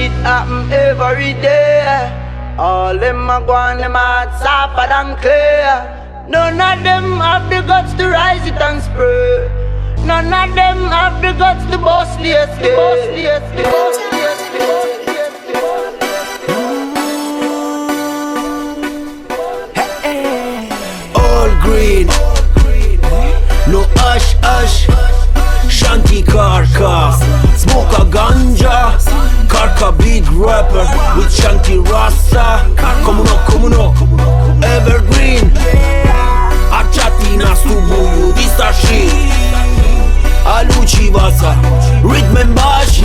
it happen every day. All them a go and them heart softer than clay. None of them have the guts to rise it and spray. None of them have the guts to bust the All green, no ash ash. Shanti Karka, smoke a ganja. Karka big rapper with Shanti Rasta. Come no, evergreen. Acciati na stubuju di sta shit. A luci vasa, rhythm and bash.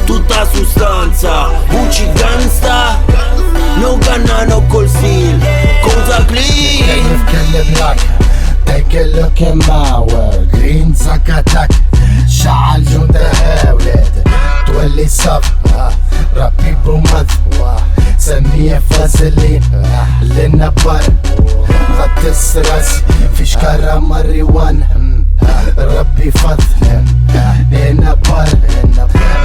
Tutta sostanza, Gucci gangsta. No gunna, no cold steel. Cosa clean. Take a look in my world. Green زكاتك شعل جندها ولاد تولي صف ربي بومث سمية فازلين للنبر غطس راسي في شكارة مريوان ربي فض للنبر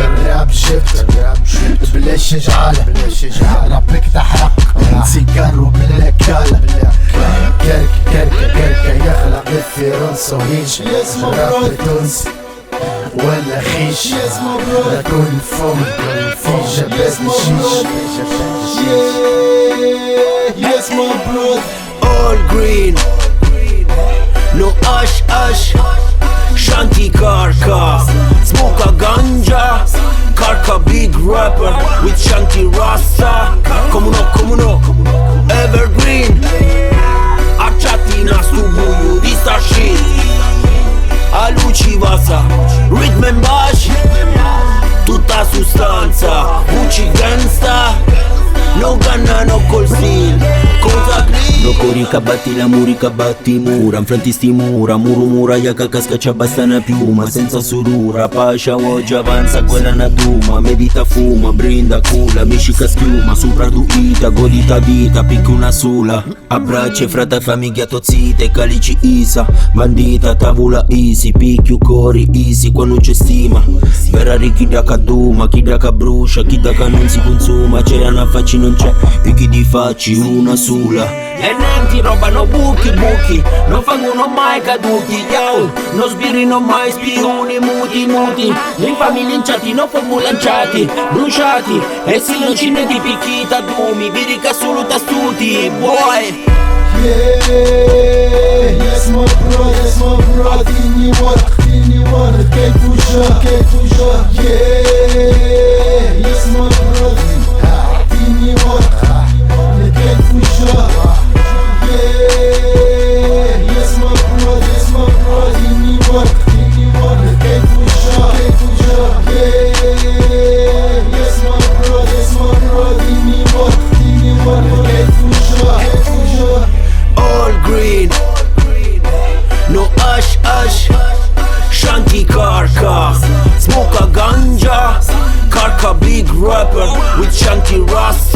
الراب شفت بلا شجعالة ربك تحرق سيجار وبلا كالة كركة يخلق الفيرونس وهيش راب تونسي ولا خيش لكل فم في جباز الشيش. Yes my brother. All green, no ash ash. Shanti Karka, smoke a ganja. Karka big rapper with Shanti Rasta. Come no, evergreen. Acciati na stubuju di sta shit. A luci vasa, rhythm and bash. Tutta sostanza, Gucci gangsta. No gunna, no cold steel. Cosa clean. No corica batti la murica batti mura. Infranti sti mura, muraya che casca c'è basta una piuma. Senza sudura, pascia oggi avanza quella natuma. Medita fuma, brinda cula, miscica schiuma. Sopravduita, godita vita, picchi una sola. Abbraccia frata famiglia tozzite, calici isa. Bandita, tavola easy, picchio cori easy quando c'è stima. Ferrari chi da caduma, chi da che brucia, chi da che non si consuma. C'è una faccia non c'è, picchi di facci una sola. E nenti robano buchi, non fanno mai caduti, yo. Non sbirino mai spioni, muti. Infami linciati, non fumo lanciati, bruciati. E si non ci ne di picchita dumi, virica solo tastuti, boy. Yes my brother, ديني ورا كيف وجه Yes my brother, ديني ورا كيف وجه Yes my brother, ديني ورا كيف وجه Yes my brother, ديني ورا كيف وجه. All green, no ash ash. Shanti Karka, smoke a ganja. Karka big rapper with Shanti Rasta.